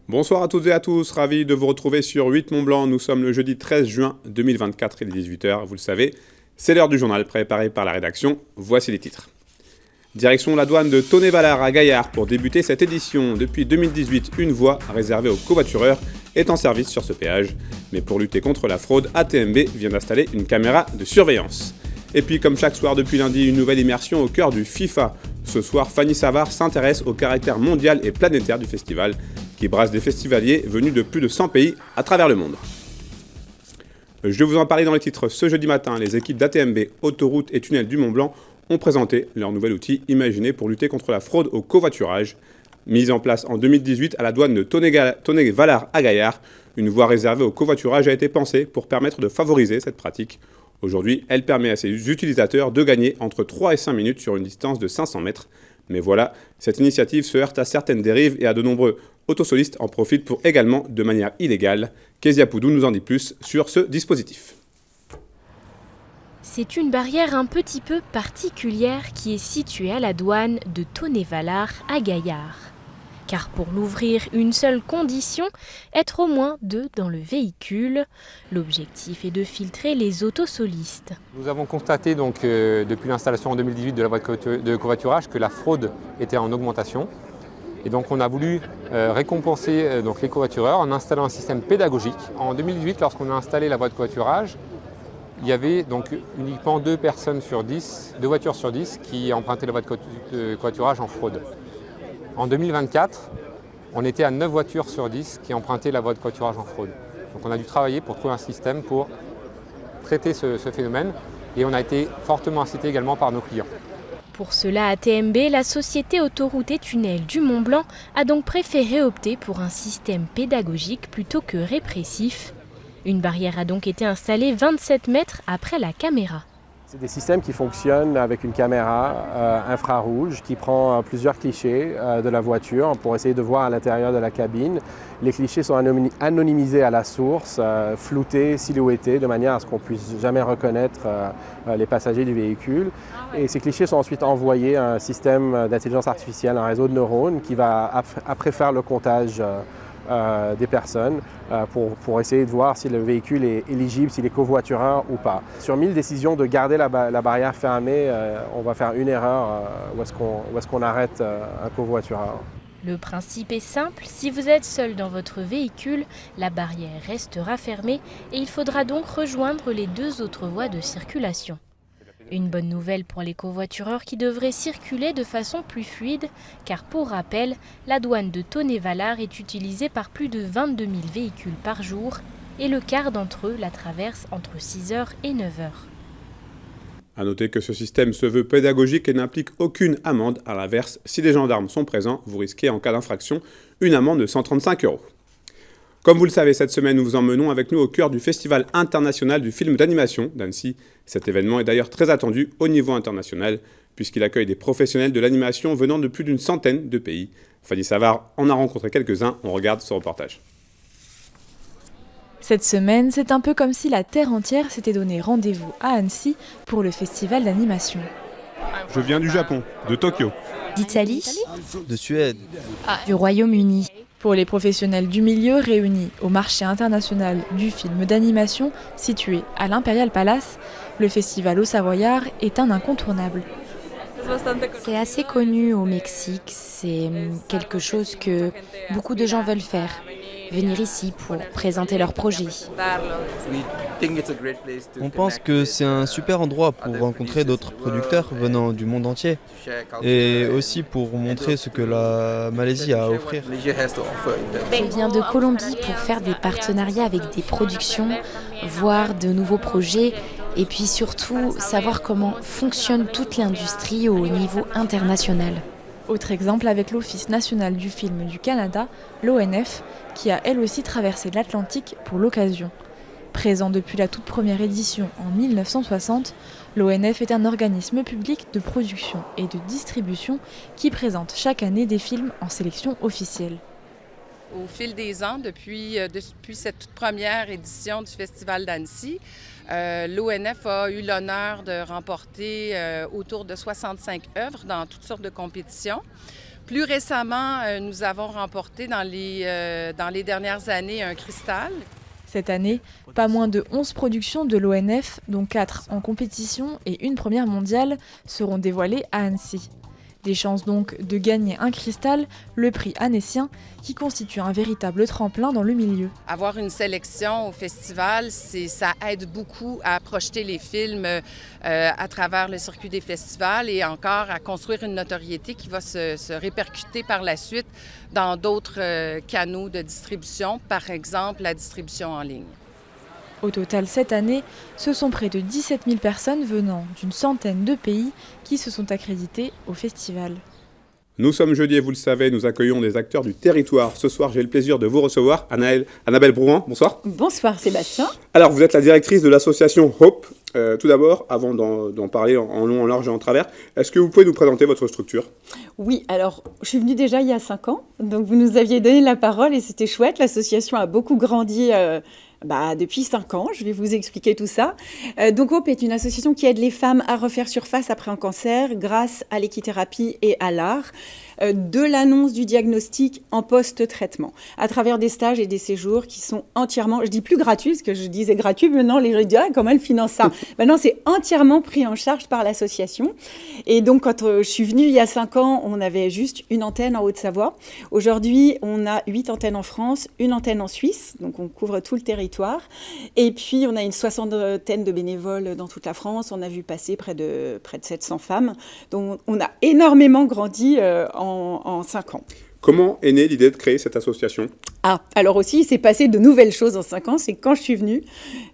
Bonsoir à toutes et à tous, ravi de vous retrouver sur 8 Mont Blanc. Nous sommes le jeudi 13 juin 2024, il est 18h, vous le savez. C'est l'heure du journal préparé par la rédaction. Voici les titres. Direction la douane de Tonnet-Valard à Gaillard pour débuter cette édition. Depuis 2018, une voie réservée aux covoitureurs est en service sur ce péage. Mais pour lutter contre la fraude, ATMB vient d'installer une caméra de surveillance. Et puis comme chaque soir depuis lundi, une nouvelle immersion au cœur du FIFA. Ce soir, Fanny Savard s'intéresse au caractère mondial et planétaire du festival, qui brasse des festivaliers venus de plus de 100 pays à travers le monde. Je vous en parlais dans les titres. Ce jeudi matin, les équipes d'ATMB, Autoroute et Tunnel du Mont-Blanc ont présenté leur nouvel outil imaginé pour lutter contre la fraude au covoiturage. Mise en place en 2018 à la douane de Tonnet-Valard à Gaillard, une voie réservée au covoiturage a été pensée pour permettre de favoriser cette pratique. Aujourd'hui, elle permet à ses utilisateurs de gagner entre 3 et 5 minutes sur une distance de 500 mètres. Mais voilà, cette initiative se heurte à certaines dérives et à de nombreux autosolistes en profitent pour également de manière illégale. Kezia Poudou nous en dit plus sur ce dispositif. C'est une barrière un petit peu particulière qui est située à la douane de Tonnet-Valard à Gaillard. Car pour l'ouvrir, une seule condition, être au moins 2 dans le véhicule. L'objectif est de filtrer les autosolistes. Nous avons constaté donc, depuis l'installation en 2018 de la voie de covoiturage que la fraude était en augmentation. Et donc on a voulu récompenser donc, les covoitureurs en installant un système pédagogique. En 2018, lorsqu'on a installé la voie de covoiturage, il y avait donc uniquement 2 voitures sur 10 qui empruntaient la voie de covoiturage en fraude. En 2024, on était à 9 voitures sur 10 qui empruntaient la voie de covoiturage en fraude. Donc on a dû travailler pour trouver un système pour traiter ce phénomène et on a été fortement incité également par nos clients. Pour cela, ATMB, la société Autoroute et Tunnel du Mont-Blanc, a donc préféré opter pour un système pédagogique plutôt que répressif. Une barrière a donc été installée 27 mètres après la caméra. C'est des systèmes qui fonctionnent avec une caméra infrarouge qui prend plusieurs clichés de la voiture pour essayer de voir à l'intérieur de la cabine. Les clichés sont anonymisés à la source, floutés, silhouettés, de manière à ce qu'on ne puisse jamais reconnaître les passagers du véhicule. Et ces clichés sont ensuite envoyés à un système d'intelligence artificielle, un réseau de neurones qui va après faire le comptage des personnes pour essayer de voir si le véhicule est éligible, s'il est covoitureur ou pas. Sur 1000 décisions de garder la barrière fermée, on va faire une erreur où est-ce qu'on arrête un covoitureur. Le principe est simple, si vous êtes seul dans votre véhicule, la barrière restera fermée et il faudra donc rejoindre les 2 autres voies de circulation. Une bonne nouvelle pour les covoitureurs qui devraient circuler de façon plus fluide, car pour rappel, la douane de Tonnet-Valard est utilisée par plus de 22 000 véhicules par jour et le quart d'entre eux la traverse entre 6h et 9h. A noter que ce système se veut pédagogique et n'implique aucune amende. À l'inverse, si des gendarmes sont présents, vous risquez en cas d'infraction une amende de 135 €. Comme vous le savez, cette semaine, nous vous emmenons avec nous au cœur du Festival international du film d'animation d'Annecy. Cet événement est d'ailleurs très attendu au niveau international, puisqu'il accueille des professionnels de l'animation venant de plus d'une centaine de pays. Fanny Savard en a rencontré quelques-uns, on regarde ce reportage. Cette semaine, c'est un peu comme si la Terre entière s'était donné rendez-vous à Annecy pour le festival d'animation. Je viens du Japon, de Tokyo. D'Italie, de Suède, du Royaume-Uni. Pour les professionnels du milieu réunis au marché international du film d'animation situé à l'Imperial Palace, le festival au Savoyard est un incontournable. C'est assez connu au Mexique, c'est quelque chose que beaucoup de gens veulent faire. Venir ici pour présenter leurs projets. on pense que c'est un super endroit pour rencontrer d'autres producteurs venant du monde entier et aussi pour montrer ce que la Malaisie a à offrir. Je viens de Colombie pour faire des partenariats avec des productions, voir de nouveaux projets et puis surtout savoir comment fonctionne toute l'industrie au niveau international. Autre exemple avec l'Office national du film du Canada, l'ONF, qui a elle aussi traversé l'Atlantique pour l'occasion. Présent depuis la toute première édition en 1960, l'ONF est un organisme public de production et de distribution qui présente chaque année des films en sélection officielle. Au fil des ans, depuis cette toute première édition du Festival d'Annecy, l'ONF a eu l'honneur de remporter autour de 65 œuvres dans toutes sortes de compétitions. Plus récemment, nous avons remporté dans les dernières années un cristal. Cette année, pas moins de 11 productions de l'ONF, dont 4 en compétition et une première mondiale, seront dévoilées à Annecy. Des chances donc de gagner un cristal, le prix annécien, qui constitue un véritable tremplin dans le milieu. Avoir une sélection au festival, ça aide beaucoup à projeter les films à travers le circuit des festivals et encore à construire une notoriété qui va se répercuter par la suite dans d'autres canaux de distribution, par exemple la distribution en ligne. Au total, cette année, ce sont près de 17 000 personnes venant d'une centaine de pays qui se sont accréditées au festival. Nous sommes jeudi et vous le savez, nous accueillons des acteurs du territoire. Ce soir, j'ai le plaisir de vous recevoir. Annabelle Brouin, bonsoir. Bonsoir Sébastien. Alors, vous êtes la directrice de l'association Hope. Tout d'abord, avant d'en parler en long, en large et en travers, est-ce que vous pouvez nous présenter votre structure ? Oui, alors je suis venue déjà il y a 5 ans, donc vous nous aviez donné la parole et c'était chouette. L'association a beaucoup grandi depuis 5 ans, je vais vous expliquer tout ça. Donc Hope est une association qui aide les femmes à refaire surface après un cancer grâce à l'équithérapie et à l'art, de l'annonce du diagnostic en post-traitement, à travers des stages et des séjours qui sont entièrement, je dis plus gratuits, parce que je disais gratuit, maintenant les gens disent comment elle finance ça ? Maintenant c'est entièrement pris en charge par l'association. Et donc quand je suis venue il y a 5 ans, on avait juste une antenne en Haute-Savoie. Aujourd'hui, on a 8 antennes en France, une antenne en Suisse, donc on couvre tout le territoire. Et puis on a une 60aine de bénévoles dans toute la France. On a vu passer près de 700 femmes. Donc on a énormément grandi en 5 ans. Comment est née l'idée de créer cette association ? Alors aussi, il s'est passé de nouvelles choses en 5 ans. C'est quand je suis venue,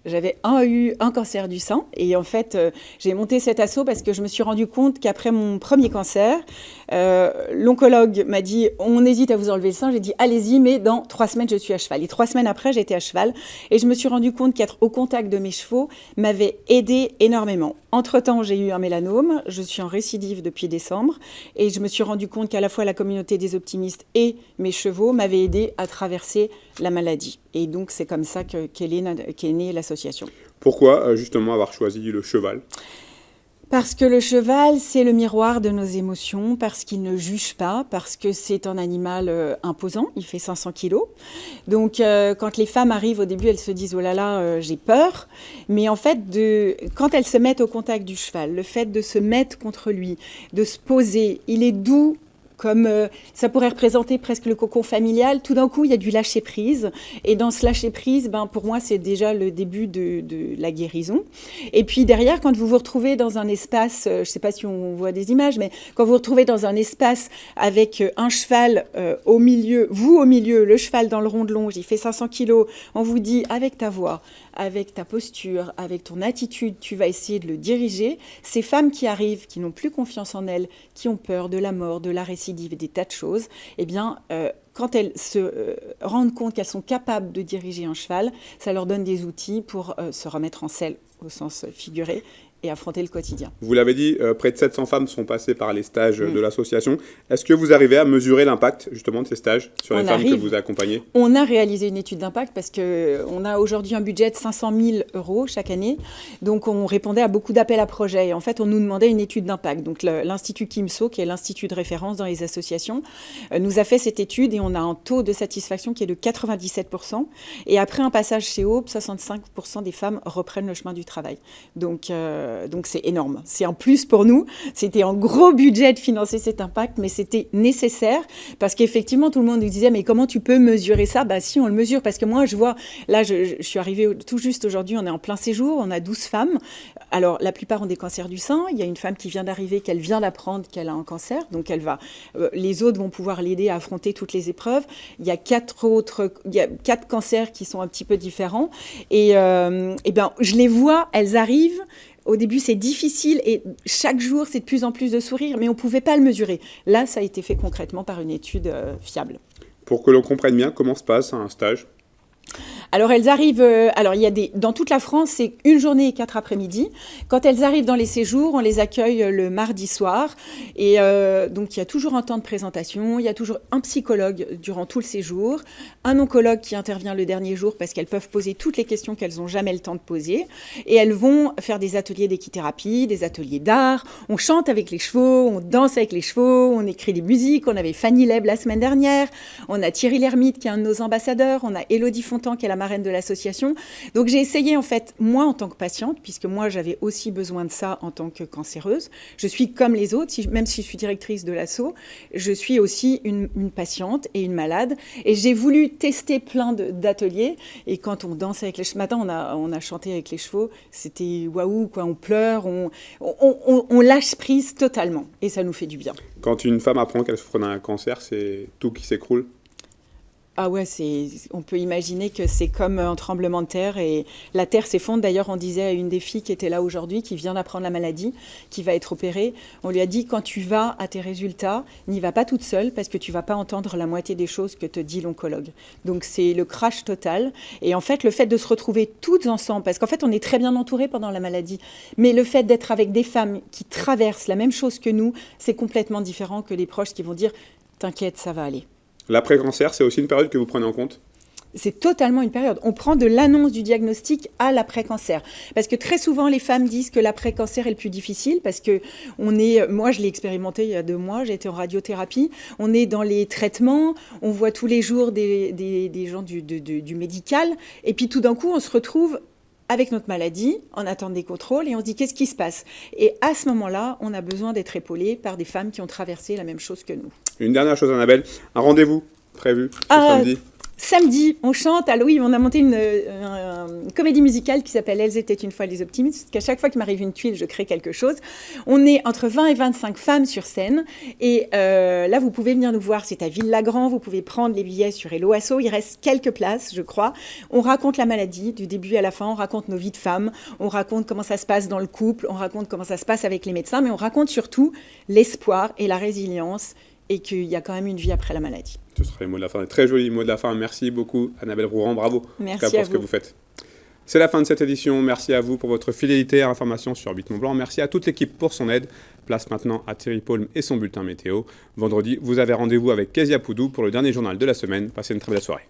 j'avais eu un cancer du sein. Et en fait, j'ai monté cet asso parce que je me suis rendu compte qu'après mon premier cancer, l'oncologue m'a dit « on hésite à vous enlever le sein ». J'ai dit « allez-y, mais dans 3 semaines, je suis à cheval ». Et 3 semaines après, j'étais à cheval. Et je me suis rendu compte qu'être au contact de mes chevaux m'avait aidé énormément. Entre-temps, j'ai eu un mélanome. Je suis en récidive depuis décembre. Et je me suis rendu compte qu'à la fois la communauté des optimistes et mes chevaux m'avaient aidé à traverser la maladie. Et donc, c'est comme ça qu'est née l'association. Pourquoi, justement, avoir choisi le cheval ? Parce que le cheval, c'est le miroir de nos émotions, parce qu'il ne juge pas, parce que c'est un animal imposant, il fait 500 kilos. Donc, quand les femmes arrivent au début, elles se disent « oh là là, j'ai peur ». Mais en fait, quand elles se mettent au contact du cheval, le fait de se mettre contre lui, de se poser, il est doux, comme ça pourrait représenter presque le cocon familial. Tout d'un coup, il y a du lâcher-prise. Et dans ce lâcher-prise, pour moi, c'est déjà le début de la guérison. Et puis derrière, quand vous vous retrouvez dans un espace, je ne sais pas si on voit des images, mais quand vous vous retrouvez dans un espace avec un cheval au milieu, vous au milieu, le cheval dans le rond de longe, il fait 500 kilos, on vous dit avec ta voix, avec ta posture, avec ton attitude, tu vas essayer de le diriger. Ces femmes qui arrivent, qui n'ont plus confiance en elles, qui ont peur de la mort, de la récidive et des tas de choses, eh bien, quand elles se rendent compte qu'elles sont capables de diriger un cheval, ça leur donne des outils pour se remettre en selle au sens figuré et affronter le quotidien. Vous l'avez dit, près de 700 femmes sont passées par les stages de l'association. Est-ce que vous arrivez à mesurer l'impact justement de ces stages sur les femmes que vous accompagnez ? On a réalisé une étude d'impact parce qu'on a aujourd'hui un budget de 500 000 € chaque année. Donc on répondait à beaucoup d'appels à projets. Et en fait, on nous demandait une étude d'impact. Donc l'Institut Kimso, qui est l'institut de référence dans les associations, nous a fait cette étude et on a un taux de satisfaction qui est de 97%. Et après un passage chez Hope, 65% des femmes reprennent le chemin du travail. Donc c'est énorme. C'est un plus pour nous. C'était un gros budget de financer cet impact, mais c'était nécessaire parce qu'effectivement, tout le monde nous disait « mais comment tu peux mesurer ça ?» Si, on le mesure parce que moi, je vois, là, je suis arrivée tout juste aujourd'hui, on est en plein séjour, on a 12 femmes. Alors, la plupart ont des cancers du sein. Il y a une femme qui vient d'arriver, qu'elle vient d'apprendre qu'elle a un cancer, donc les autres vont pouvoir l'aider à affronter toutes les épreuves. Il y a 4 cancers qui sont un petit peu différents. Et je les vois, elles arrivent. Au début, c'est difficile et chaque jour, c'est de plus en plus de sourires, mais on ne pouvait pas le mesurer. Là, ça a été fait concrètement par une étude fiable. Pour que l'on comprenne bien comment se passe un stage ? Alors elles arrivent, dans toute la France, c'est une journée et 4 après-midi. Quand elles arrivent dans les séjours, on les accueille le mardi soir. Et donc il y a toujours un temps de présentation, il y a toujours un psychologue durant tout le séjour, un oncologue qui intervient le dernier jour parce qu'elles peuvent poser toutes les questions qu'elles n'ont jamais le temps de poser. Et elles vont faire des ateliers d'équithérapie, des ateliers d'art. On chante avec les chevaux, on danse avec les chevaux, on écrit des musiques. On avait Fanny Leb la semaine dernière, on a Thierry Lhermitte qui est un de nos ambassadeurs, on a Élodie Fontan qui est la marraine de l'association. Donc j'ai essayé en fait, moi en tant que patiente, puisque moi j'avais aussi besoin de ça en tant que cancéreuse, je suis comme les autres, même si je suis directrice de l'asso, je suis aussi une patiente et une malade. Et j'ai voulu tester plein d'ateliers. Et quand on danse avec les chevaux, ce matin on a chanté avec les chevaux, c'était waouh, quoi, on pleure, on lâche prise totalement. Et ça nous fait du bien. Quand une femme apprend qu'elle souffre d'un cancer, c'est tout qui s'écroule. Ah ouais, on peut imaginer que c'est comme un tremblement de terre et la terre s'effondre. D'ailleurs, on disait à une des filles qui était là aujourd'hui, qui vient d'apprendre la maladie, qui va être opérée, on lui a dit, quand tu vas à tes résultats, n'y va pas toute seule parce que tu vas pas entendre la moitié des choses que te dit l'oncologue. Donc c'est le crash total. Et en fait, le fait de se retrouver toutes ensemble, parce qu'en fait, on est très bien entourés pendant la maladie, mais le fait d'être avec des femmes qui traversent la même chose que nous, c'est complètement différent que les proches qui vont dire « t'inquiète, ça va aller ». L'après-cancer, c'est aussi une période que vous prenez en compte ? C'est totalement une période. On prend de l'annonce du diagnostic à l'après-cancer. Parce que très souvent, les femmes disent que l'après-cancer est le plus difficile parce que moi, je l'ai expérimenté il y a 2 mois, j'ai été en radiothérapie. On est dans les traitements, on voit tous les jours des gens du médical. Et puis tout d'un coup, on se retrouve avec notre maladie, on attend des contrôles et on se dit qu'est-ce qui se passe ? Et à ce moment-là, on a besoin d'être épaulé par des femmes qui ont traversé la même chose que nous. Une dernière chose, Annabelle, un rendez-vous prévu ce samedi ? Samedi, on chante. Alors oui, on a monté une comédie musicale qui s'appelle « Elles étaient une fois les optimistes », parce qu'à chaque fois qu'il m'arrive une tuile, je crée quelque chose. On est entre 20 et 25 femmes sur scène. Et là, vous pouvez venir nous voir. C'est à Ville-Lagrand. Vous pouvez prendre les billets sur Hello Asso. Il reste quelques places, je crois. On raconte la maladie du début à la fin. On raconte nos vies de femmes. On raconte comment ça se passe dans le couple. On raconte comment ça se passe avec les médecins. Mais on raconte surtout l'espoir et la résilience et qu'il y a quand même une vie après la maladie. Ce sera les mots de la fin, très jolis mots de la fin. Merci beaucoup, Annabelle Rouran, bravo Merci pour à ce vous. que vous faites. C'est la fin de cette édition. Merci à vous pour votre fidélité à l'information sur 8 Mont Blanc. Merci à toute l'équipe pour son aide. Place maintenant à Thierry Paulme et son bulletin météo. Vendredi, vous avez rendez-vous avec Kezia Poudou pour le dernier journal de la semaine. Passez une très belle soirée.